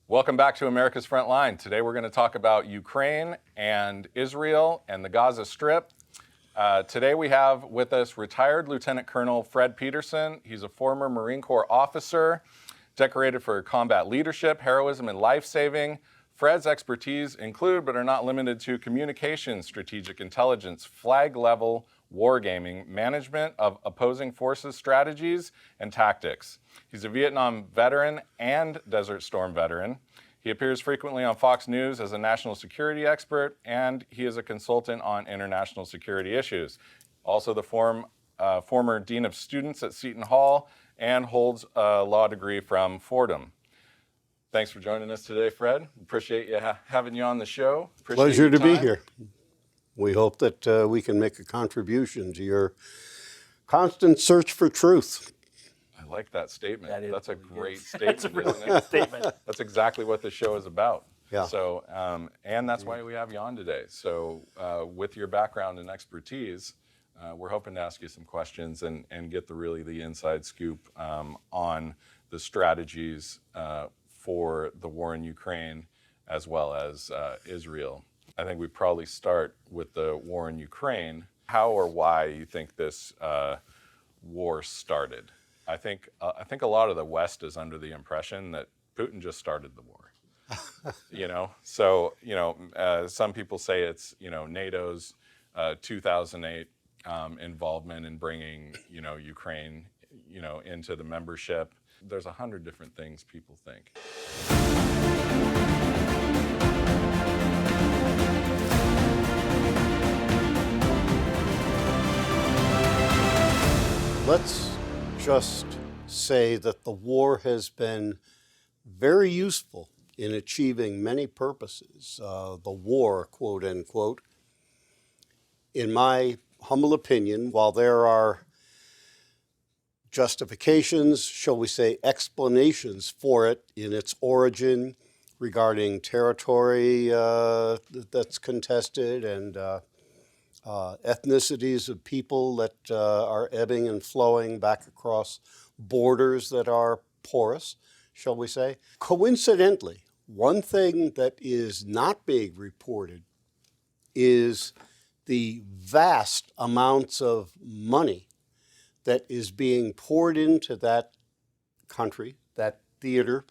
Welcome back to America's Front Line. Today we're going to talk about Ukraine and Israel and the Gaza Strip. Today we have with us retired Lieutenant Colonel Fred Peterson. He's a former Marine Corps officer, decorated for combat leadership, heroism, and life-saving. Fred's expertise include, but are not limited to, communications, strategic intelligence, flag-level wargaming, management of opposing forces strategies and tactics. He's a Vietnam veteran and Desert Storm veteran. He appears frequently on Fox News as a national security expert, and he is a consultant on international security issues. Also the former Dean of Students at Seton Hall and holds a law degree from Fordham. Thanks for joining us today, Fred. Appreciate you having you on the show. Pleasure to be here. We hope that we can make a contribution to your constant search for truth. I like that statement. That's a great statement, isn't it? Statement. That's exactly what the show is about. Yeah. So, and that's why we have you on today. So, with your background and expertise, we're hoping to ask you some questions and get the inside scoop on the strategies for the war in Ukraine as well as Israel. I think we probably start with the war in Ukraine. How or why you think this war started? I think a lot of the West is under the impression that Putin just started the war. Some people say it's NATO's 2008 involvement in bringing Ukraine into the membership. There's 100 different things people think. Let's just say that the war has been very useful in achieving many purposes. The war, quote unquote, in my humble opinion, while there are justifications, shall we say, explanations for it in its origin regarding territory that's contested and ethnicities of people that are ebbing and flowing back across borders that are porous, shall we say. Coincidentally, one thing that is not being reported is the vast amounts of money that is being poured into that country, that theater,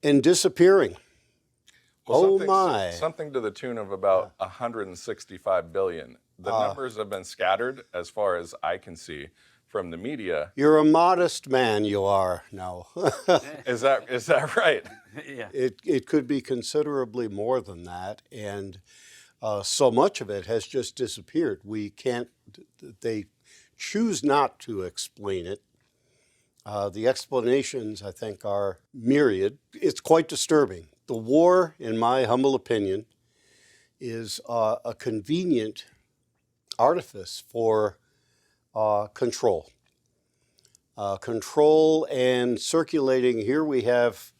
and disappearing. Well, my. Something to the tune of about 165 billion. The numbers have been scattered as far as I can see from the media. You're a modest man, you are now. Is that right? Yeah. It could be considerably more than that, and so much of it has just disappeared. They choose not to explain it. The explanations, I think, are myriad. It's quite disturbing. The war, in my humble opinion, is a convenient artifice for control. Control and circulating. Here we have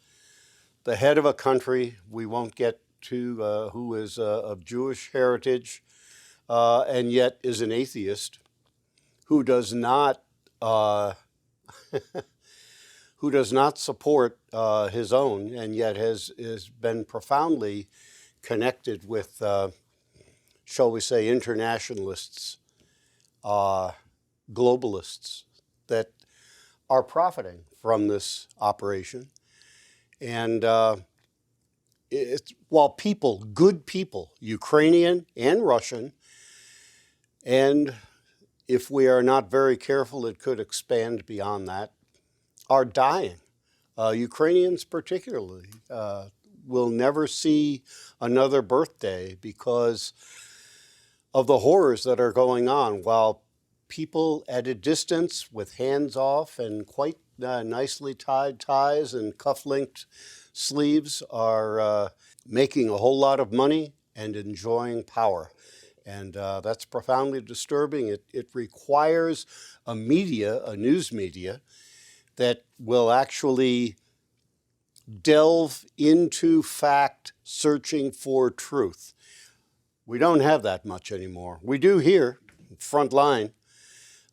the head of a country, we won't get to, who is of Jewish heritage and yet is an atheist, who does not support his own, and yet has been profoundly connected with, shall we say, internationalists, globalists that are profiting from this operation. And while good people, Ukrainian and Russian, and if we are not very careful, it could expand beyond that, are dying. Ukrainians particularly will never see another birthday because of the horrors that are going on, while people at a distance with hands off and quite nicely tied ties and cuff-linked sleeves are making a whole lot of money and enjoying power. And that's profoundly disturbing. It requires a news media, that will actually delve into fact, searching for truth. We don't have that much anymore. We do here, front line,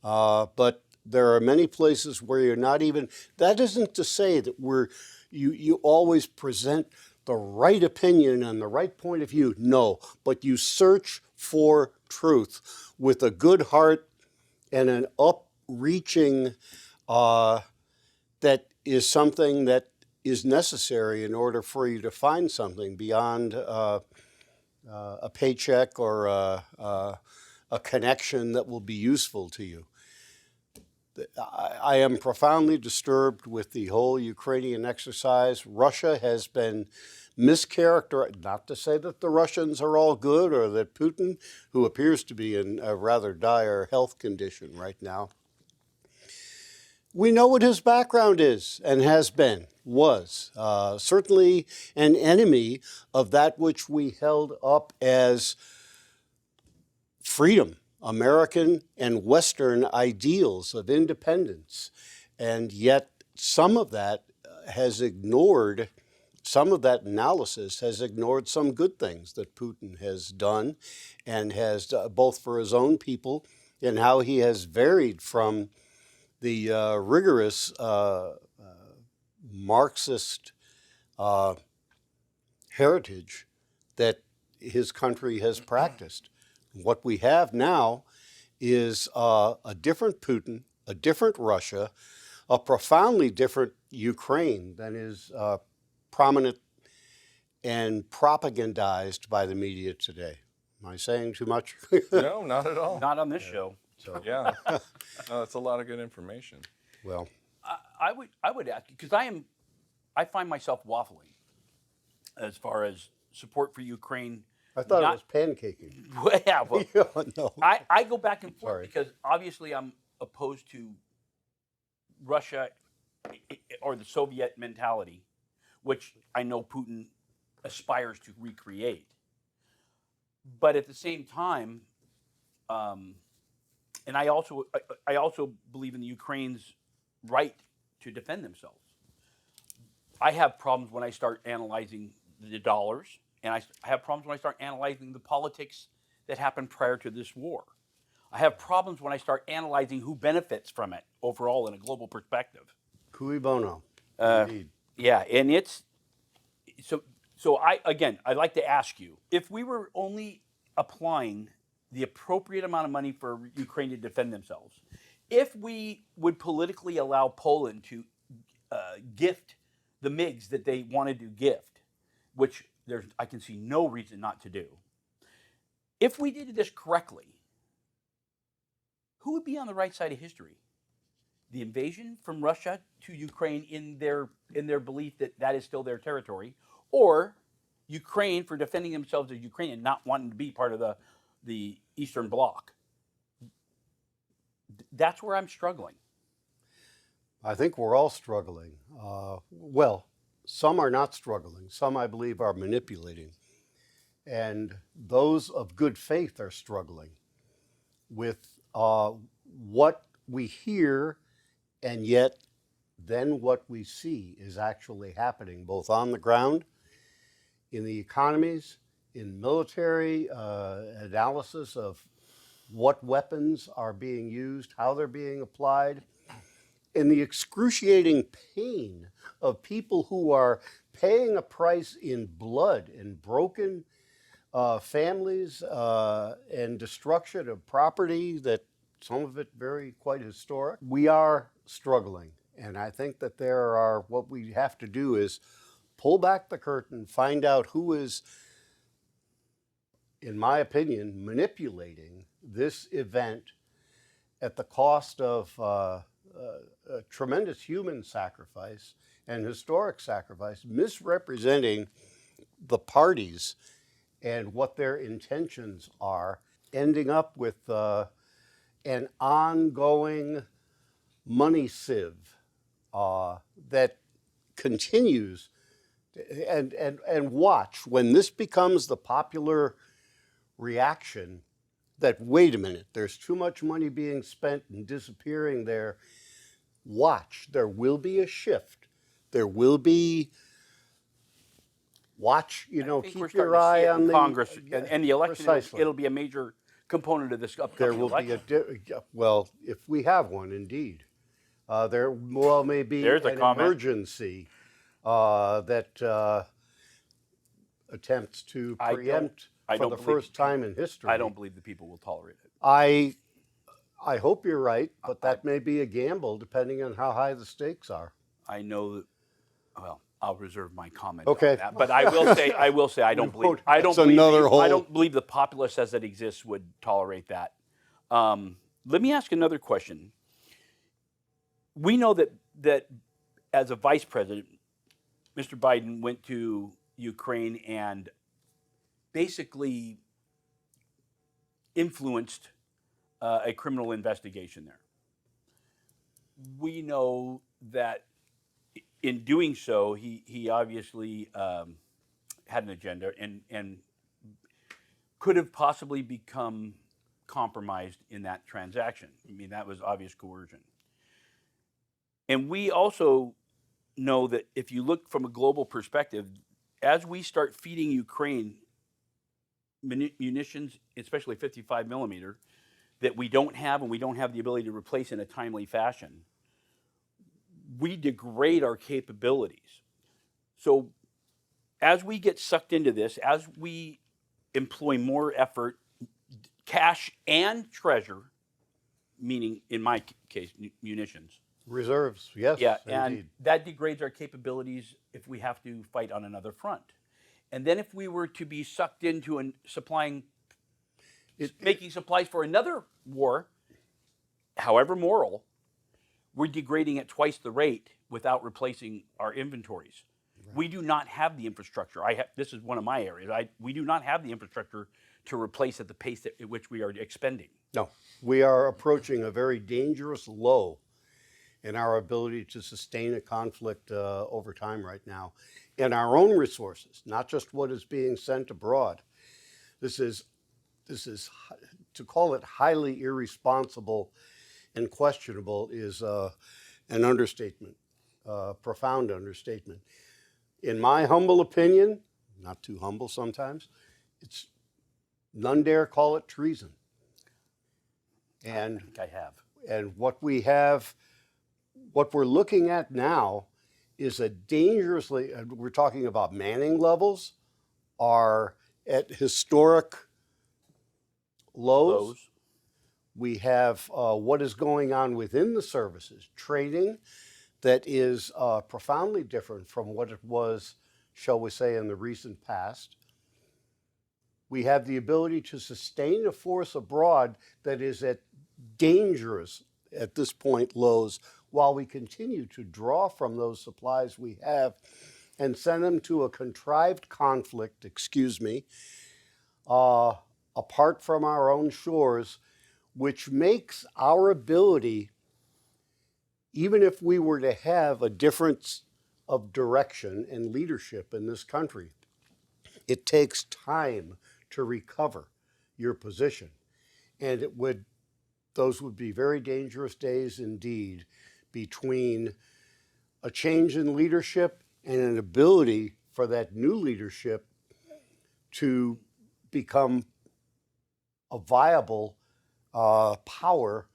but there are many places where you're not even, that isn't to say that we're you always present the right opinion and the right point of view. No, but you search for truth with a good heart and an upreaching that is something that is necessary in order for you to find something beyond a paycheck or a connection that will be useful to you. I am profoundly disturbed with the whole Ukrainian exercise. Russia has been mischaracterized, not to say that the Russians are all good or that Putin, who appears to be in a rather dire health condition right now. We know what his background is and has been, was certainly an enemy of that which we held up as freedom, American and Western ideals of independence. And yet some of that has ignored, some of that analysis has ignored some good things that Putin has done and has both for his own people and how he has varied from the rigorous Marxist heritage that his country has practiced. What we have now is a different Putin, a different Russia, a profoundly different Ukraine than is prominent and propagandized by the media today. Am I saying too much? No, not at all. Not on this show. So, Yeah, no, that's a lot of good information. well, I would ask you, because I find myself waffling as far as support for Ukraine. I thought Not- it was pancaking. Yeah, well, No. I go back and forth Sorry. because obviously I'm opposed to Russia or the Soviet mentality, which I know Putin aspires to recreate. But at the same time, and I also believe in the Ukraine's right to defend themselves. I have problems when I start analyzing the dollars, and I have problems when I start analyzing the politics that happened prior to this war. I have problems when I start analyzing who benefits from it overall in a global perspective. Cui bono. Indeed. Yeah, and it's so I'd like to ask you, if we were only applying the appropriate amount of money for Ukraine to defend themselves, if we would politically allow Poland to gift the MiGs that they wanted to gift, which I can see no reason not to do. If we did this correctly, who would be on the right side of history? The invasion from Russia to Ukraine in their belief that that is still their territory, or Ukraine for defending themselves as Ukraine and not wanting to be part of the Eastern Bloc? That's where I'm struggling. I think we're all struggling. Well, some are not struggling. Some, I believe, are manipulating. And those of good faith are struggling with what we hear, and yet then what we see is actually happening, both on the ground, in the economies, in military analysis of what weapons are being used, how they're being applied, in the excruciating pain of people who are paying a price in blood and broken families and destruction of property, that some of it very quite historic. We are struggling, and I think that what we have to do is pull back the curtain, find out who is, in my opinion, manipulating this event at the cost of a tremendous human sacrifice and historic sacrifice, misrepresenting the parties and what their intentions are, ending up with an ongoing money sieve that continues. And watch, when this becomes the popular reaction that, wait a minute, there's too much money being spent and disappearing there, watch, there will be a shift. There will be, watch, keep your eye on the Congress and the election. Precisely. It'll be a major component of this upcoming There will election. be well, if we have one, indeed. There may be There's a an comment. emergency that attempts to preempt I for don't the believe first time in history. I don't believe the people will tolerate it. I hope you're right, but that may be a gamble depending on how high the stakes are. I know that. Well, I'll reserve my comment Okay. on that. But I will say, I don't believe. That's another whole. I don't believe the populace as it exists would tolerate that. Let me ask another question. We know that as a vice president, Mr. Biden went to Ukraine and basically influenced a criminal investigation there. We know that in doing so, he obviously had an agenda and could have possibly become compromised in that transaction. I mean, that was obvious coercion. And we also know that if you look from a global perspective, as we start feeding Ukraine munitions, especially 55 millimeter, that we don't have and we don't have the ability to replace in a timely fashion, we degrade our capabilities. So as we get sucked into this, as we employ more effort, cash and treasure, meaning in my case, munitions. Reserves, yes. Yeah, indeed. and that degrades our capabilities if we have to fight on another front. And then if we were to be sucked into making supplies for another war, however moral, we're degrading at twice the rate without replacing our inventories. Right. We do not have the infrastructure. This is one of my areas. We do not have the infrastructure to replace at the pace at which we are expending. No, we are approaching a very dangerous low in our ability to sustain a conflict over time right now, in our own resources, not just what is being sent abroad. This is to call it highly irresponsible and questionable is an understatement, profound understatement. In my humble opinion, not too humble sometimes, it's none dare call it treason. And I think I have. And what we're looking at now is a dangerously, we're talking about manning levels are at historic lows. We have what is going on within the services, training that is profoundly different from what it was, shall we say, in the recent past. We have the ability to sustain a force abroad that is at dangerous, at this point, lows, while we continue to draw from those supplies we have and send them to a contrived conflict, apart from our own shores, which makes our ability, even if we were to have a difference of direction and leadership in this country, it takes time to recover your position. And those would be very dangerous days indeed between a change in leadership and an ability for that new leadership to become a viable power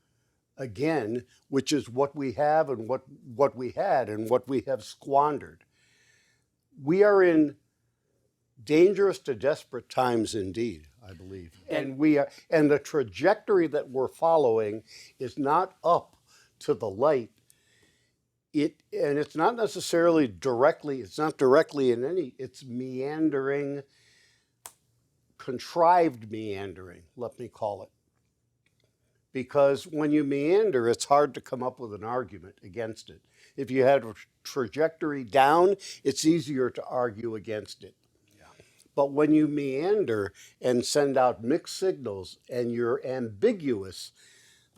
again, which is what we have and what we had and what we have squandered. We are in dangerous to desperate times indeed, I believe. And the trajectory that we're following is not up to the light. It's not necessarily directly, it's meandering, contrived meandering, let me call it. Because when you meander, it's hard to come up with an argument against it. If you had a trajectory down, it's easier to argue against it. Yeah. But when you meander and send out mixed signals and you're ambiguous,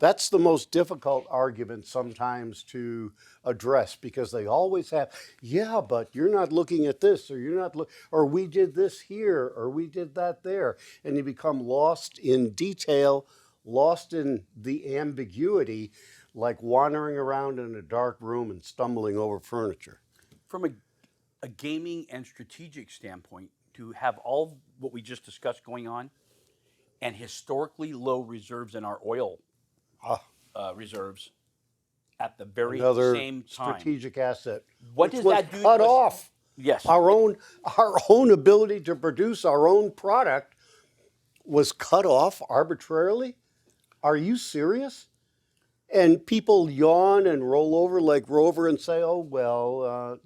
that's the most difficult argument sometimes to address, because they always have, yeah, but you're not looking at this, or we did this here, or we did that there. And you become lost in detail, lost in the ambiguity, like wandering around in a dark room and stumbling over furniture. From a gaming and strategic standpoint, to have all what we just discussed going on and historically low reserves in our oil reserves, at the very Another same time. strategic asset. What which does was that do to cut us? off? Yes. Our own ability to produce our own product was cut off arbitrarily. Are you serious? And people yawn and roll over like Rover and say, "Oh well,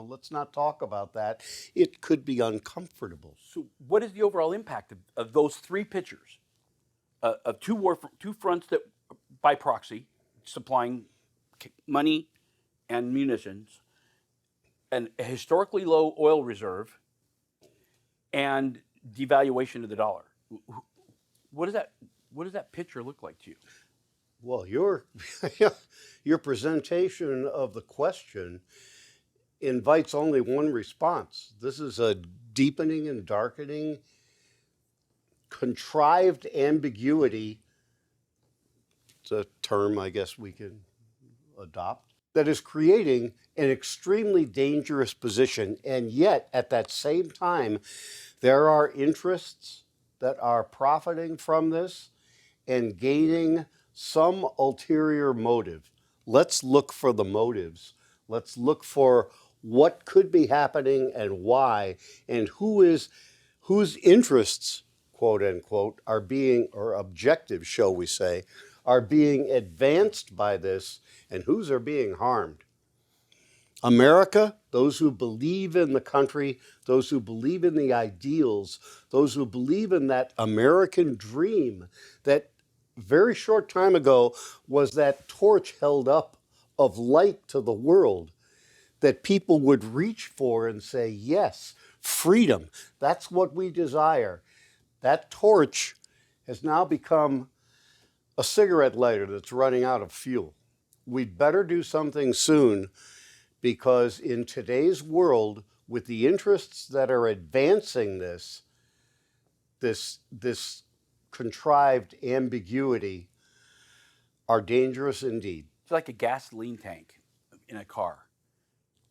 let's not talk about that. It could be uncomfortable." So what is the overall impact of those three pictures of two fronts that by proxy supplying money and munitions, and a historically low oil reserve, and devaluation of the dollar? What does that picture look like to you? Well, your presentation of the question invites only one response. This is a deepening and darkening, contrived ambiguity. It's a term I guess we can adopt, that is creating an extremely dangerous position. And yet, at that same time, there are interests that are profiting from this and gaining some ulterior motive. Let's look for the motives. Let's look for what could be happening and why, and whose interests, quote unquote, are being, or objectives, shall we say, are being advanced by this, and whose are being harmed. America, those who believe in the country, those who believe in the ideals, those who believe in that American dream that very short time ago was that torch held up of light to the world that people would reach for and say, yes, freedom, that's what we desire. That torch has now become a cigarette lighter that's running out of fuel. We'd better do something soon, because in today's world, with the interests that are advancing this contrived ambiguity, are dangerous indeed. It's like a gasoline tank in a car.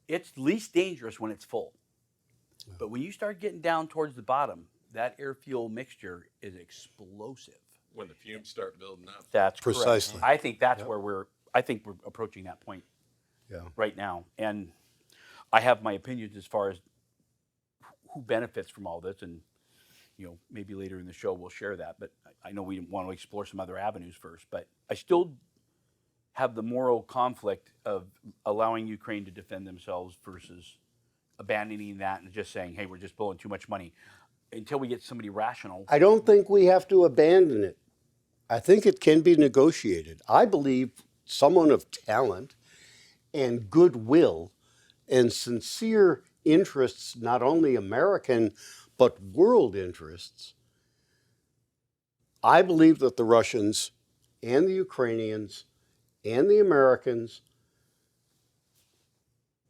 It's least dangerous when it's full. But when you start getting down towards the bottom, that air-fuel mixture is explosive. When the fumes start building up. That's Precisely. correct. I think that's where we're approaching that point right now. And I have my opinions as far as who benefits from all this, and maybe later in the show we'll share that. But I know we want to explore some other avenues first. But I still have the moral conflict of allowing Ukraine to defend themselves versus abandoning that and just saying, hey, we're just blowing too much money, until we get somebody rational. I don't think we have to abandon it. I think it can be negotiated. I believe someone of talent and goodwill and sincere interests, not only American, but world interests, I believe that the Russians and the Ukrainians and the Americans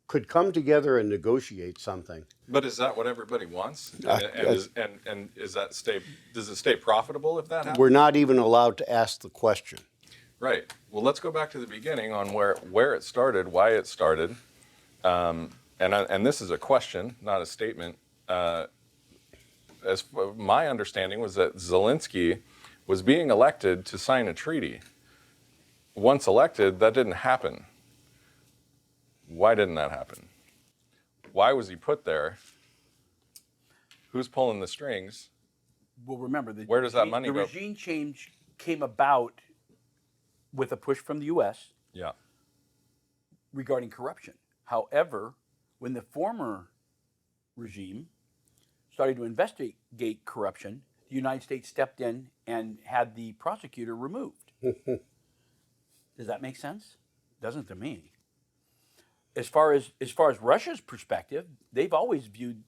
could come together and negotiate something. But is that what everybody wants? And does it stay profitable if that happens? We're not even allowed to ask the question. Right. Well, let's go back to the beginning on where it started, why it started. And this is a question, not a statement. As my understanding was that Zelensky was being elected to sign a treaty. Once elected, that didn't happen. Why didn't that happen? Why was he put there? Who's pulling the strings? Well, remember, where does that money go? The regime change came about with a push from the U.S. Yeah. regarding corruption. However, when the former regime started to investigate corruption, the United States stepped in and had the prosecutor removed. Does that make sense? Doesn't to me. As far as Russia's perspective, they've always viewed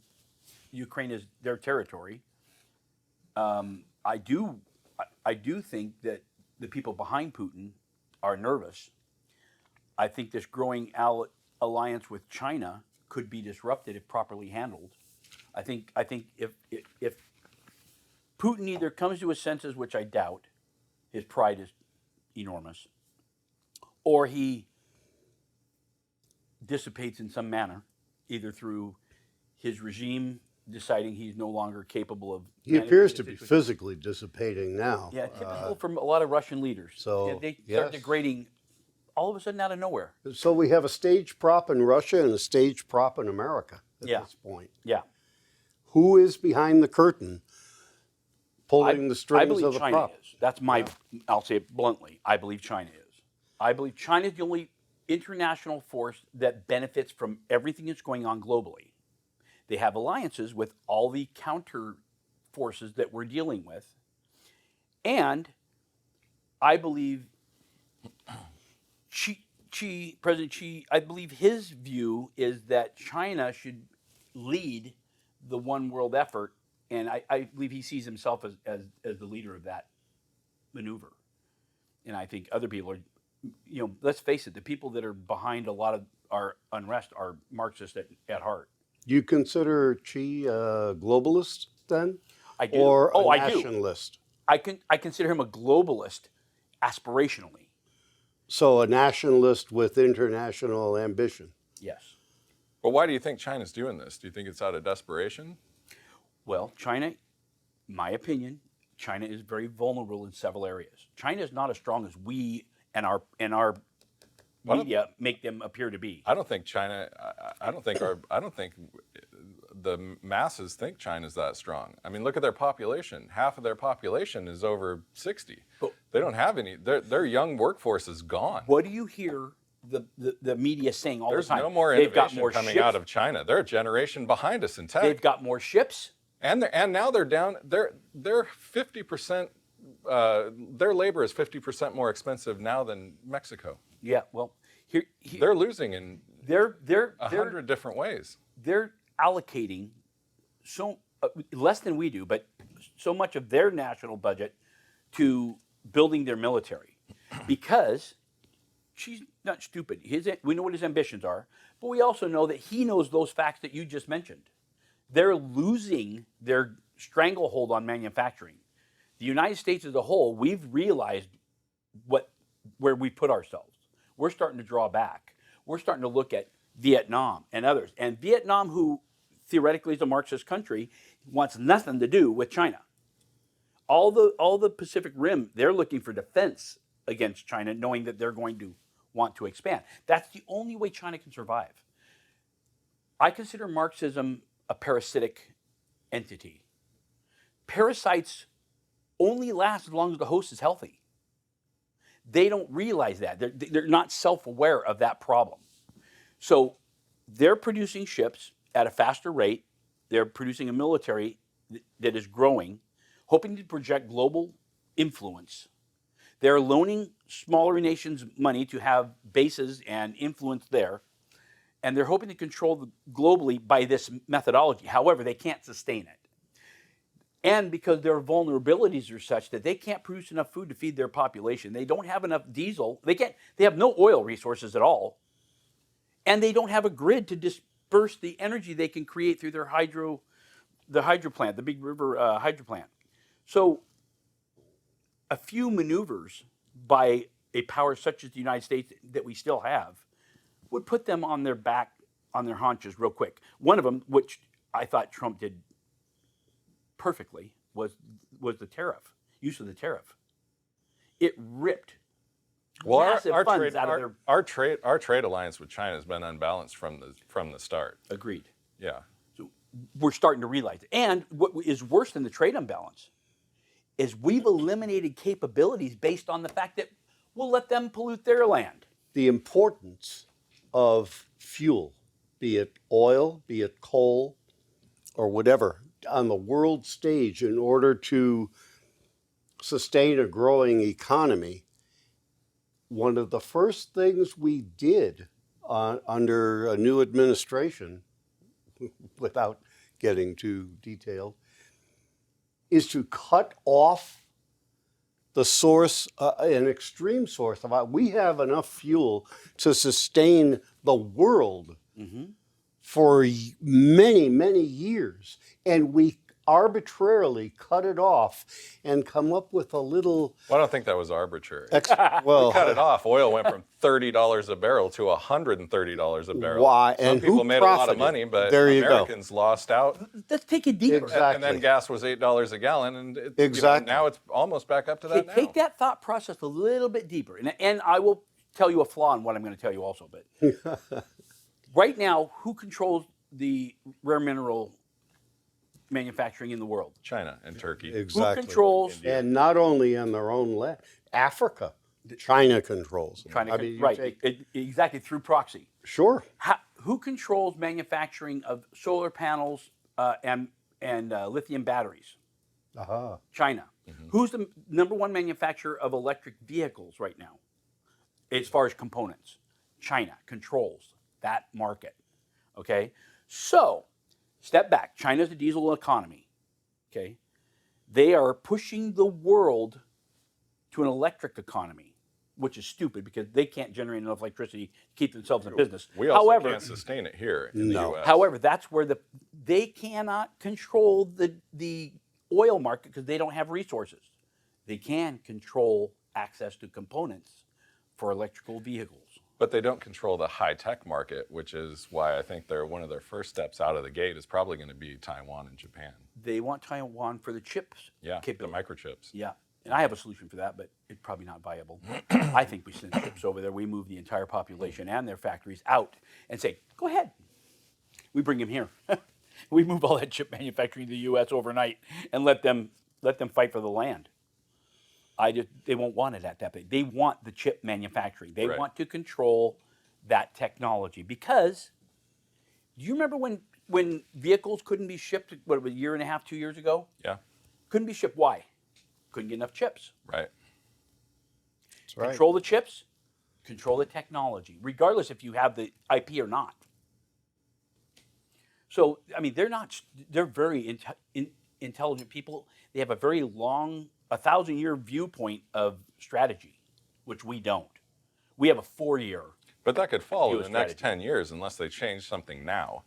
Ukraine as their territory. I do think that the people behind Putin are nervous. I think this growing alliance with China could be disrupted if properly handled. I think if Putin either comes to his senses, which I doubt, his pride is enormous, or he dissipates in some manner, either through his regime deciding he's no longer capable of. He appears to be physically dissipating now. Yeah, typical from a lot of Russian leaders. So they start degrading all of a sudden out of nowhere. So we have a stage prop in Russia and a stage prop in America at this point. Yeah. Who is behind the curtain pulling the I strings believe of the China prop? is. That's my, I'll say it bluntly, I believe China is. I believe China is the only international force that benefits from everything that's going on globally. They have alliances with all the counter forces that we're dealing with. And I believe President Xi, I believe his view is that China should lead the one world effort. And I believe he sees himself as the leader of that maneuver. And I think other people are, let's face it, the people that are behind a lot of our unrest are Marxists at heart. Do you consider Xi a globalist then? I do. Or a I do. nationalist? I consider him a globalist aspirationally. So a nationalist with international ambition. Yes. Well, why do you think China's doing this? Do you think it's out of desperation? Well, China, my opinion, China is very vulnerable in several areas. China is not as strong as we and our media make them appear to be. I don't think China. I don't think the masses think China's that strong. I mean, look at their population. Half of their population is over 60. But they don't have any. Their young workforce is gone. What do you hear the media saying all There's the time? no more They've got innovation more coming ships. out of China. They're a generation behind us in tech. They've got more ships. And now they're down. They're 50%. Their labor is 50% more expensive now than Mexico. Yeah. Well, here They're losing in they're 100 different ways. they're allocating so less than we do, but so much of their national budget to building their military, because she's not stupid. We know what his ambitions are, but we also know that he knows those facts that you just mentioned. They're losing their stranglehold on manufacturing. The United States as a whole, we've realized where we put ourselves. We're starting to draw back. We're starting to look at Vietnam and others. And Vietnam, who theoretically is a Marxist country, wants nothing to do with China. All the Pacific Rim, they're looking for defense against China, knowing that they're going to want to expand. That's the only way China can survive. I consider Marxism a parasitic entity. Parasites only last as long as the host is healthy. They don't realize that. They're not self-aware of that problem. So they're producing ships at a faster rate. They're producing a military that is growing, hoping to project global influence. They're loaning smaller nations money to have bases and influence there. And they're hoping to control globally by this methodology. However, they can't sustain it. And because their vulnerabilities are such that they can't produce enough food to feed their population. They don't have enough diesel. They have no oil resources at all. And they don't have a grid to disperse the energy they can create through their hydro plant, the Big River hydro plant. So a few maneuvers by a power such as the United States that we still have would put them on their back, on their haunches real quick. One of them, which I thought Trump did perfectly, was the tariff, use of the tariff. It ripped massive funds out of their... Our trade alliance with China has been unbalanced from the start. Agreed. Yeah. So we're starting to realize it. And what is worse than the trade imbalance is we've eliminated capabilities based on the fact that we'll let them pollute their land. The importance of fuel, be it oil, be it coal, or whatever, on the world stage in order to sustain a growing economy. One of the first things we did under a new administration, without getting too detailed, is to cut off the source, an extreme source of we have enough fuel to sustain the world for many, many years. And we arbitrarily cut it off and come up with a little... Well, I don't think that was arbitrary. we Cut it off. Oil went from $30 a barrel to $130 a barrel. Why? Some and people who made a lot of profited? money, but there you Americans lost out. Let's take it deeper. Exactly. And then gas was $8 a gallon, and Exactly. now it's almost back up to that now. Take that thought process a little bit deeper. And I will tell you a flaw in what I'm going to tell you also. But right now, who controls the rare mineral manufacturing in the world? China and Turkey. Exactly. Who controls? India. And not only in their own land, Africa, China controls. China, I mean, you right? take- Exactly, through proxy. Sure. Who controls manufacturing of solar panels and lithium batteries? Aha. China. Who's the number one manufacturer of electric vehicles right now? As far as components, China controls that market. Okay, so step back. China's a diesel economy. Okay, they are pushing the world to an electric economy, which is stupid because they can't generate enough electricity to keep themselves in business. We also However, can't sustain it here in the No. U.S. However, that's where they cannot control the oil market because they don't have resources. They can control access to components for electrical vehicles. But they don't control the high-tech market, which is why I think one of their first steps out of the gate is probably going to be Taiwan and Japan. They want Taiwan for the chips. Yeah, the capability. microchips. Yeah, and I have a solution for that, but it's probably not viable. I think we send chips over there. We move the entire population and their factories out and say, go ahead. We bring them here. We move all that chip manufacturing to the U.S. overnight and let them fight for the land. They won't want it at that big. They want the chip manufacturing. They Right. want to control that technology because do you remember when vehicles couldn't be shipped, what, a year and a half, 2 years ago? Yeah, Couldn't be shipped. Why? Couldn't get enough chips. right. That's right. Control the chips, control the technology, regardless if you have the IP or not. So, I mean, they're very intelligent people. They have a very long, 1,000-year viewpoint of strategy, which we don't. We have a 4-year. But that could fall in US the next strategy. 10 years unless they change something now.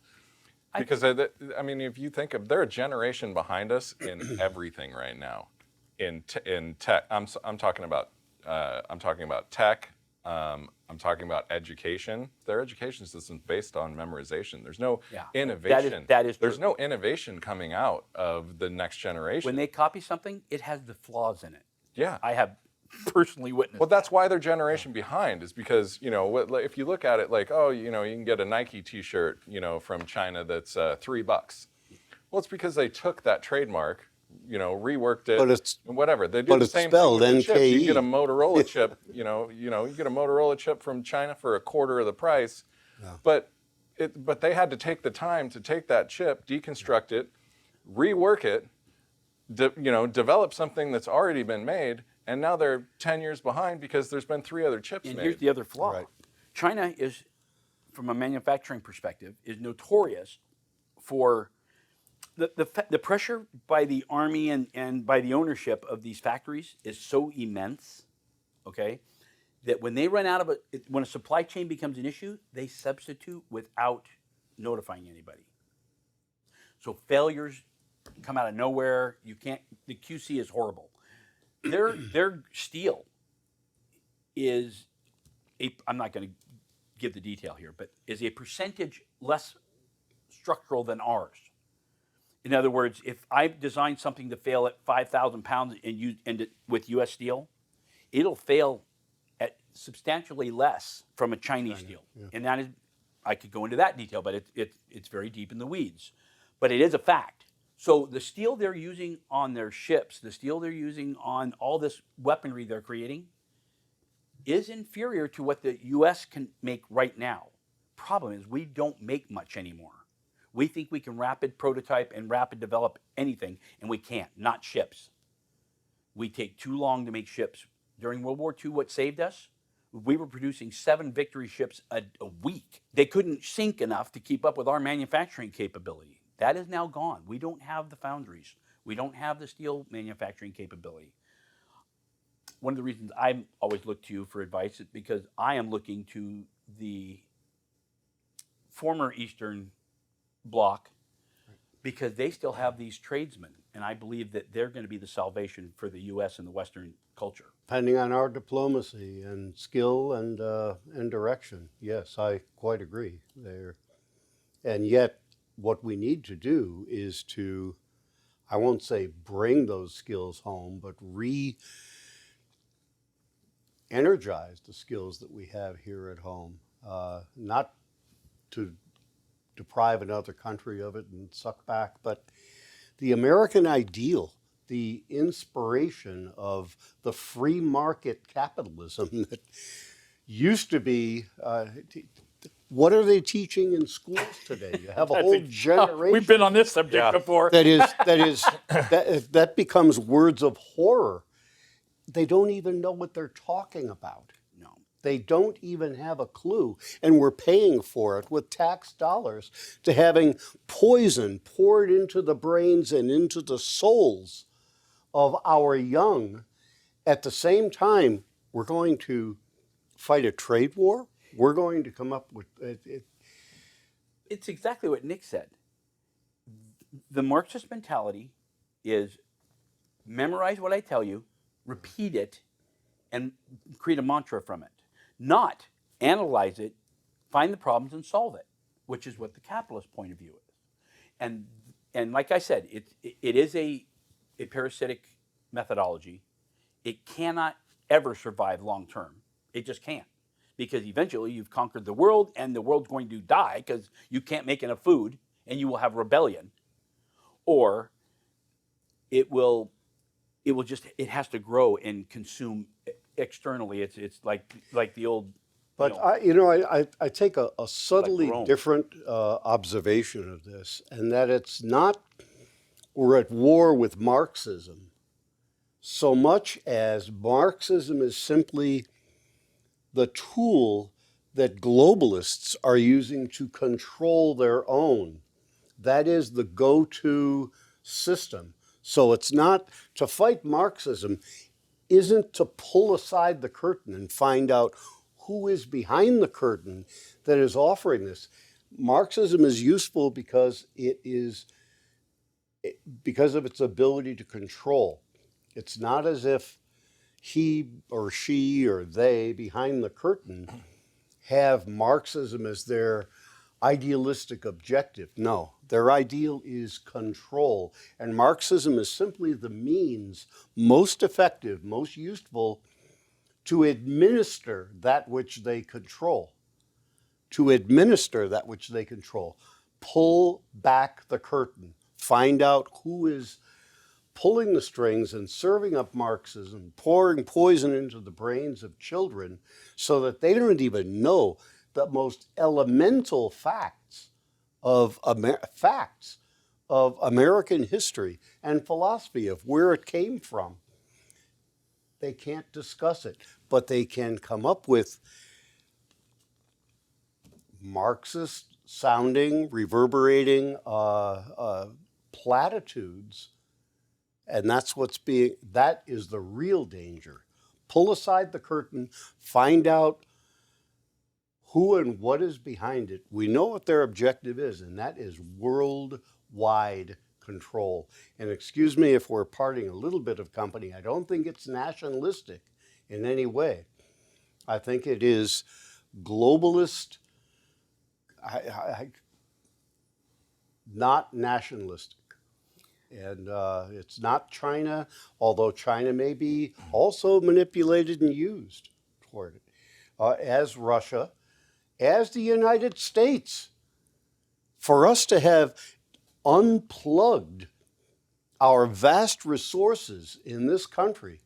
Because I mean, if you think of, they're a generation behind us in everything right now. In tech, I'm talking about tech. I'm talking about education. Their education system is based on memorization. There's no innovation. That is There's true. no innovation coming out of the next generation. When they copy something, it has the flaws in it. Yeah. I have personally witnessed. Well, that's why they're generation behind, is because, if you look at it like, you can get a Nike t-shirt, from China that's $3. Well, it's because they took that trademark, reworked it, But it's- and whatever. They do but the it's same spelled thing with the chips. You NKE. get a Motorola chip, you get a Motorola chip from China for a quarter of the price. Yeah. But they had to take the time to take that chip, deconstruct it, rework it, develop something that's already been made, and now they're 10 years behind because there's been 3 other chips And made. here's the other flaw. Right. China is, from a manufacturing perspective, is notorious for the pressure by the army and by the ownership of these factories is so immense, okay, that when they run out of when a supply chain becomes an issue, they substitute without notifying anybody. So failures come out of nowhere. The QC is horrible. Their steel is I'm not going to give the detail here, but is a percentage less structural than ours. In other words, if I design something to fail at 5,000 pounds with U.S. steel, it'll fail at substantially less from a Chinese steel. Yeah. And that is, I could go into that detail, but it's very deep in the weeds. But it is a fact. So the steel they're using on their ships, the steel they're using on all this weaponry they're creating, is inferior to what the U.S. can make right now. Problem is, we don't make much anymore. We think we can rapid prototype and rapid develop anything, and we can't, not ships. We take too long to make ships. During World War II, what saved us? We were producing 7 Victory ships a week. They couldn't sink enough to keep up with our manufacturing capability. That is now gone. We don't have the foundries. We don't have the steel manufacturing capability. One of the reasons I always look to you for advice is because I am looking to the former Eastern Bloc because they still have these tradesmen, and I believe that they're going to be the salvation for the U.S. and the Western culture. Depending on our diplomacy and skill and direction, yes, I quite agree there. And yet, what we need to do is to, I won't say bring those skills home, but energize the skills that we have here at home, not to deprive another country of it and suck back, but the American ideal, the inspiration of the free market capitalism that used to be. What are they teaching in schools today? You have a whole generation. We've been on this subject before. that becomes words of horror. They don't even know what they're talking about. No. They don't even have a clue, and we're paying for it with tax dollars to having poison poured into the brains and into the souls of our young. At the same time, we're going to fight a trade war. We're going to come up with it. It's exactly what Nick said. The Marxist mentality is memorize what I tell you, repeat it, and create a mantra from it. Not analyze it, find the problems, and solve it, which is what the capitalist point of view is. And like I said, it is a parasitic methodology. It cannot ever survive long term. It just can't. Because eventually you've conquered the world and the world's going to die because you can't make enough food and you will have rebellion. Or it has to grow and consume externally. It's like the old. But I take a subtly different observation of this, and that it's not we're at war with Marxism so much as Marxism is simply the tool that globalists are using to control their own. That is the go-to system. So it's not to fight Marxism, isn't to pull aside the curtain and find out who is behind the curtain that is offering this. Marxism is useful because because of its ability to control. It's not as if he or she or they behind the curtain have Marxism as their idealistic objective. No, their ideal is control. And Marxism is simply the means most effective, most useful to administer that which they control. To administer that which they control. Pull back the curtain. Find out who is pulling the strings and serving up Marxism, pouring poison into the brains of children so that they don't even know the most elemental facts of American history and philosophy of where it came from. They can't discuss it, but they can come up with Marxist-sounding, reverberating platitudes. And that is the real danger. Pull aside the curtain, find out who and what is behind it. We know what their objective is, and that is worldwide control. And excuse me if we're parting a little bit of company, I don't think it's nationalistic in any way. I think it is globalist, not nationalistic. And it's not China, although China may be also manipulated and used toward it, as Russia, as the United States. For us to have unplugged our vast resources in this country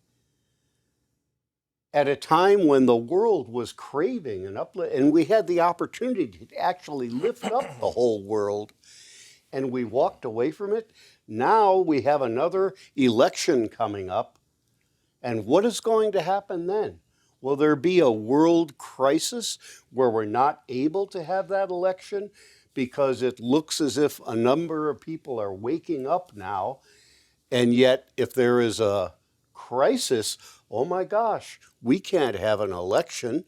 at a time when the world was craving an uplift, and we had the opportunity to actually lift up the whole world, and we walked away from it. Now we have another election coming up, and what is going to happen then? Will there be a world crisis where we're not able to have that election because it looks as if a number of people are waking up now, and yet if there is a crisis, oh my gosh, we can't have an election.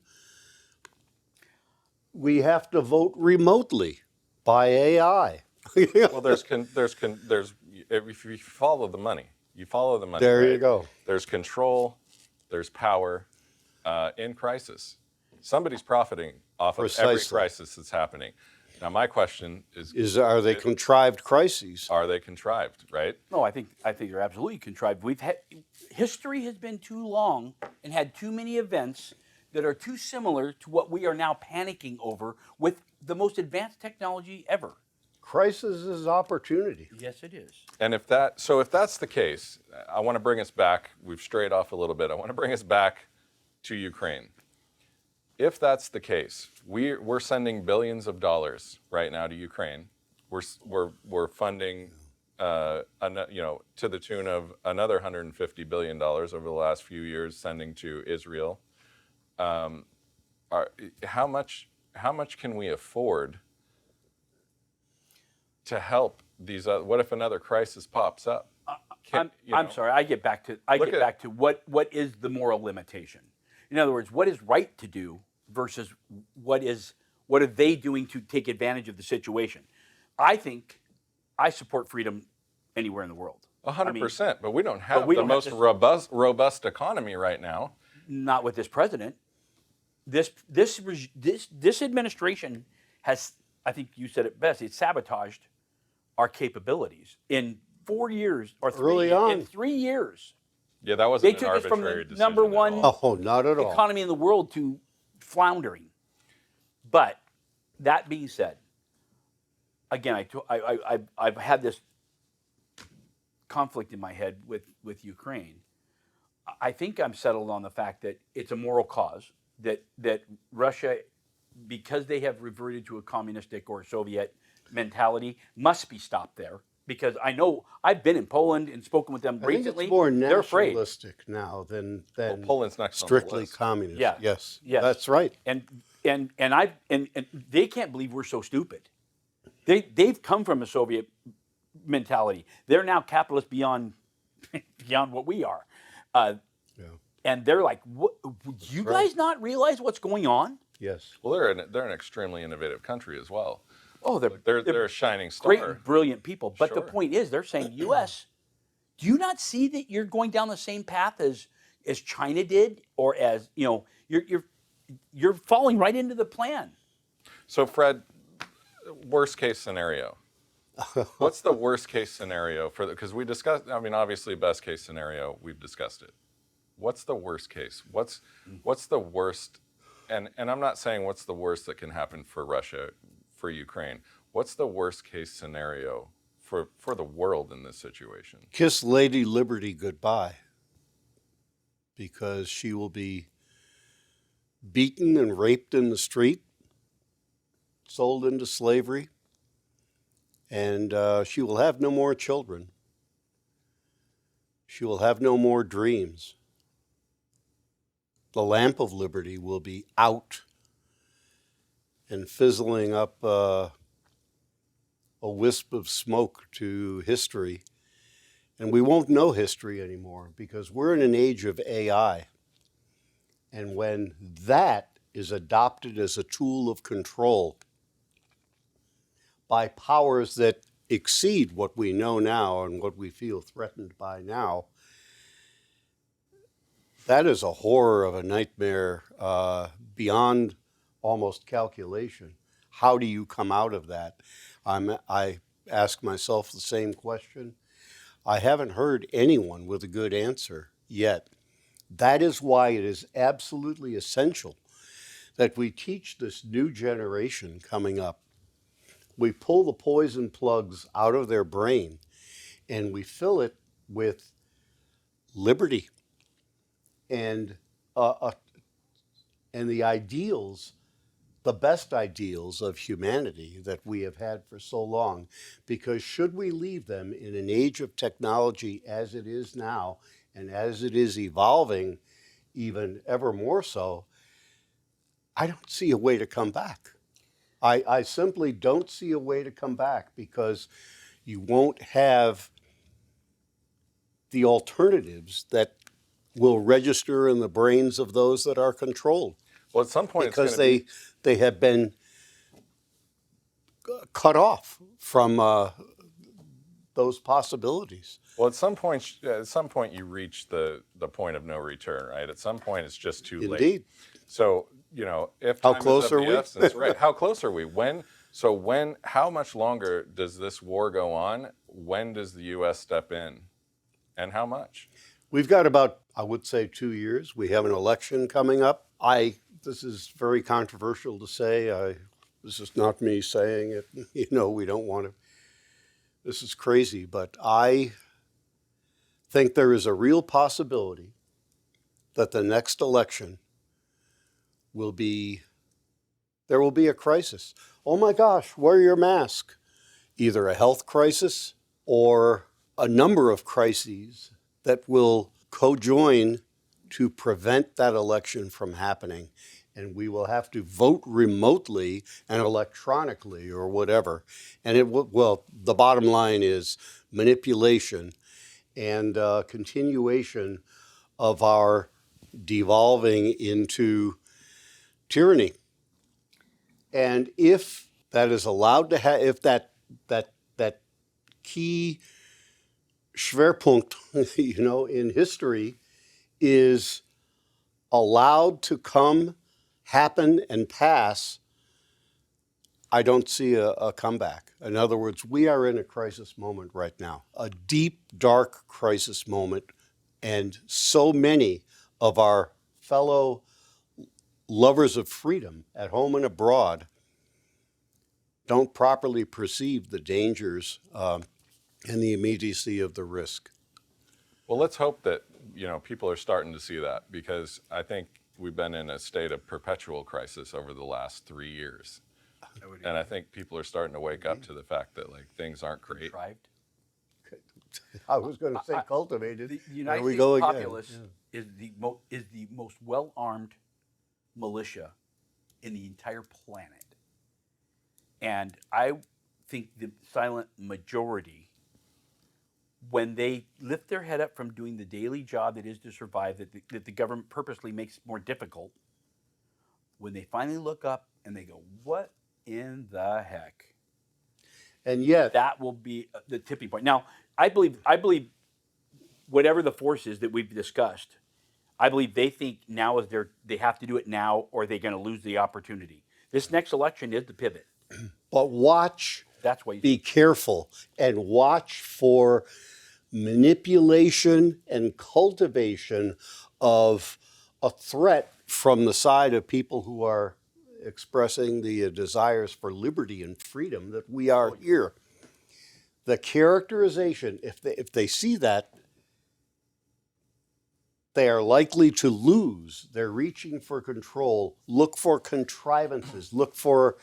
We have to vote remotely by AI. Well, if you follow the money, There right? you go. There's control, there's power in crisis. Somebody's profiting off of every Precisely. crisis that's happening. Now, my question is Are they contrived crises? are they contrived, right? No, I think they're absolutely contrived. History has been too long and had too many events that are too similar to what we are now panicking over with the most advanced technology ever. Crisis is opportunity. Yes, it is. And if that's the case, I want to bring us back. We've strayed off a little bit. I want to bring us back to Ukraine. If that's the case, we're sending billions of dollars right now to Ukraine. We're funding, to the tune of another $150 billion over the last few years, sending to Israel. How much can we afford to help these? What if another crisis pops up? I'm sorry. I get back to what is the moral limitation. In other words, what is right to do versus what are they doing to take advantage of the situation? I think I support freedom anywhere in the world. 100%, but we don't have the most robust economy right now. Not with this president. This administration has, I think you said it best, it sabotaged our capabilities in 4 years or in 3 years. Yeah, that wasn't They took an us from arbitrary the decision number at one all. Oh, not at all. economy in the world to floundering. But that being said, again, I've had this conflict in my head with Ukraine. I think I'm settled on the fact that it's a moral cause, that Russia, because they have reverted to a communistic or Soviet mentality, must be stopped there. Because I know I've been in Poland and spoken with them I think recently. it's more They're afraid. nationalistic now than Poland's next on the strictly list. communist. Yeah. Yes, Yes. that's right. And they can't believe we're so stupid. They've come from a Soviet mentality. They're now capitalists beyond what we are. And they're like, what, do you guys not realize what's going on? Yes. Well, they're an extremely innovative country as well. Oh, They're a shining star. great and brilliant people. But the Sure. point is, they're saying, U.S., do you not see that you're going down the same path as China did, or as you're falling right into the plan? So, Fred, worst case scenario. What's the worst case scenario for because we discussed? I mean, obviously, best case scenario. We've discussed it. What's the worst case? What's the worst? And I'm not saying what's the worst that can happen for Russia, for Ukraine. What's the worst case scenario for the world in this situation? Kiss Lady Liberty goodbye, because she will be beaten and raped in the street, sold into slavery, and she will have no more children. She will have no more dreams. The lamp of liberty will be out and fizzling up a wisp of smoke to history. And we won't know history anymore because we're in an age of AI. And when that is adopted as a tool of control by powers that exceed what we know now and what we feel threatened by now, that is a horror of a nightmare beyond almost calculation. How do you come out of that? I ask myself the same question. I haven't heard anyone with a good answer yet. That is why it is absolutely essential that we teach this new generation coming up. We pull the poison plugs out of their brain and we fill it with liberty and the ideals, the best ideals of humanity that we have had for so long. Because should we leave them in an age of technology as it is now, and as it is evolving even ever more so, I don't see a way to come back. I simply don't see a way to come back, because you won't have the alternatives that will register in the brains of those that are controlled. Well, at some point, Because it's they have been cut off from those possibilities. well, at some point, you reach the point of no return, right? At some point, it's just too late. Indeed. So, if How time close is of are the we? essence, right? How close are we? When So how much longer does this war go on? When does the U.S. step in, and how much? We've got about, I would say, 2 years. We have an election coming up. This is very controversial to say. This is not me saying it. We don't want to. This is crazy, but I think there is a real possibility that the next election there will be a crisis. Oh my gosh, wear your mask. Either a health crisis or a number of crises that will co-join to prevent that election from happening. And we will have to vote remotely and electronically or whatever. And the bottom line is manipulation and continuation of our devolving into tyranny. And if that is allowed to if that key Schwerpunkt, in history is allowed to come, happen, and pass, I don't see a comeback. In other words, we are in a crisis moment right now, a deep, dark crisis moment, and so many of our fellow lovers of freedom at home and abroad don't properly perceive the dangers and the immediacy of the risk. Well, let's hope that people are starting to see that, because I think we've been in a state of perpetual crisis over the last 3 years. And I think people are starting to wake up to the fact that things aren't great. Contrived. I was going to say cultivated. The United we States go again. populace is the most well-armed militia in the entire planet. And I think the silent majority, when they lift their head up from doing the daily job that is to survive, that the government purposely makes more difficult, when they finally look up and they go, what in the heck? And yet, That will be the tipping point. Now, I believe whatever the force is that we've discussed, I believe they think now is they have to do it now, or they're going to lose the opportunity. This next election is the pivot. but watch, That's why be careful, and watch for manipulation and cultivation of a threat from the side of people who are expressing the desires for liberty and freedom that we are here. The characterization, if they see that, they are likely to lose. They're reaching for control. Look for contrivances. Look for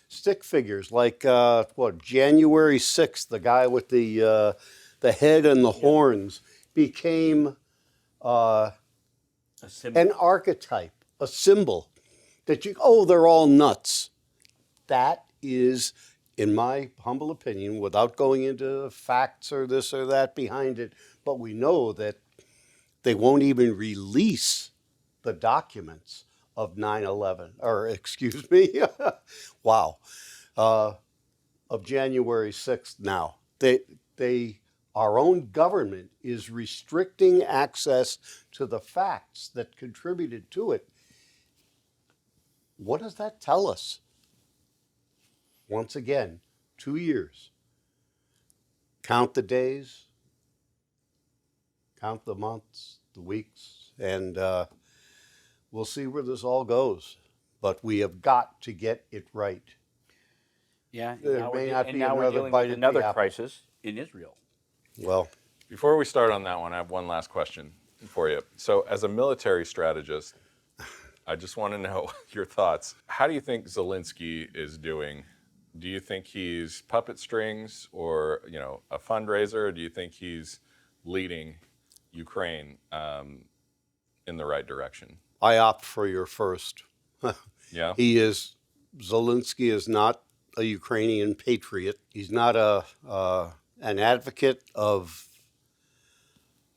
stick figures like January 6th, the guy with the head and the horns became an archetype, a symbol that they're all nuts. That is, in my humble opinion, without going into facts or this or that behind it, but we know that they won't even release the documents of 9/11, or excuse me, wow, of January 6th now. Our own government is restricting access to the facts that contributed to it. What does that tell us? Once again, 2 years. Count the days, count the months, the weeks, and we'll see where this all goes. But we have got to get it right. Yeah, There may not be now we're another dealing bite with at the another apple. crisis in Israel. Well, Before we start on that one, I have one last question for you. So, as a military strategist, I just want to know your thoughts. How do you think Zelensky is doing? Do you think he's puppet strings, or a fundraiser? Or do you think he's leading Ukraine in the right direction? I opt for your first. Yeah. Zelensky is not a Ukrainian patriot. He's not an advocate of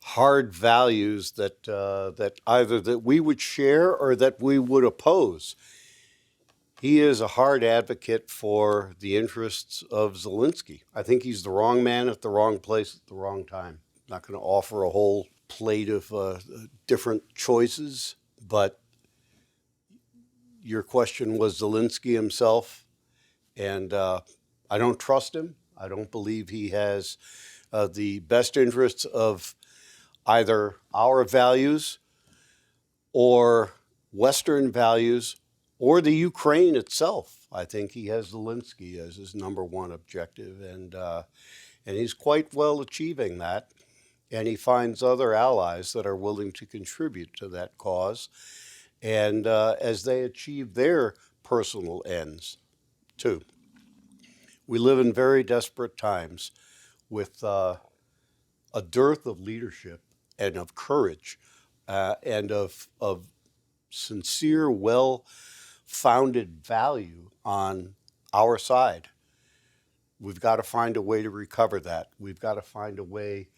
hard values that either that we would share or that we would oppose. He is a hard advocate for the interests of Zelensky. I think he's the wrong man at the wrong place at the wrong time. Not going to offer a whole plate of different choices, but your question was Zelensky himself, And I don't trust him. I don't believe he has the best interests of either our values or Western values or the Ukraine itself. I think he has Zelensky as his number one objective, and he's quite well achieving that. And he finds other allies that are willing to contribute to that cause, and as they achieve their personal ends, too. We live in very desperate times with a dearth of leadership and of courage and of sincere, well-founded value on our side. We've got to find a way to recover that. We've got to find a way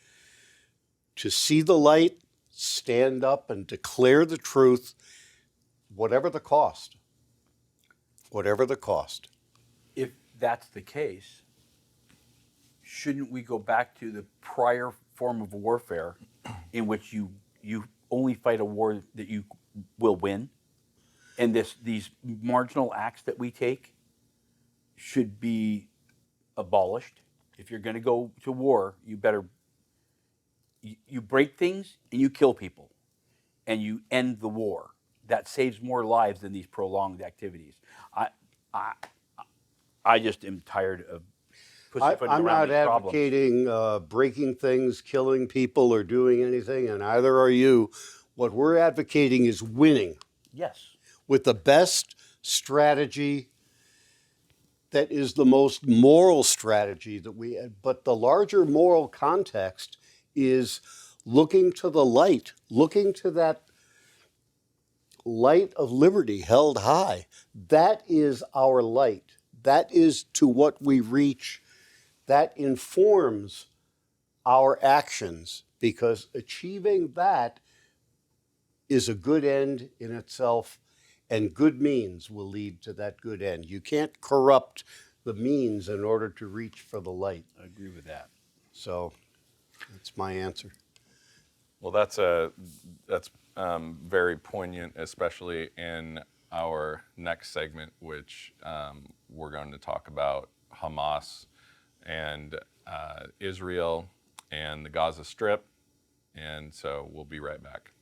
to see the light, stand up and declare the truth, whatever the cost. Whatever the cost. If that's the case, shouldn't we go back to the prior form of warfare in which you only fight a war that you will win? And these marginal acts that we take should be abolished. If you're going to go to war, you better you break things and you kill people and you end the war. That saves more lives than these prolonged activities. I just am tired of pussyfooting I'm around not these problems. advocating breaking things, killing people, or doing anything, and neither are you. What we're advocating is winning Yes. with the best strategy that is the most moral strategy that we have. But the larger moral context is looking to the light, looking to that light of liberty held high. That is our light. That is to what we reach. That informs our actions, because achieving that is a good end in itself, and good means will lead to that good end. You can't corrupt the means in order to reach for the light. I agree with that. So that's my answer. Well, that's very poignant, especially in our next segment, which we're going to talk about Hamas and Israel and the Gaza Strip. And so we'll be right back.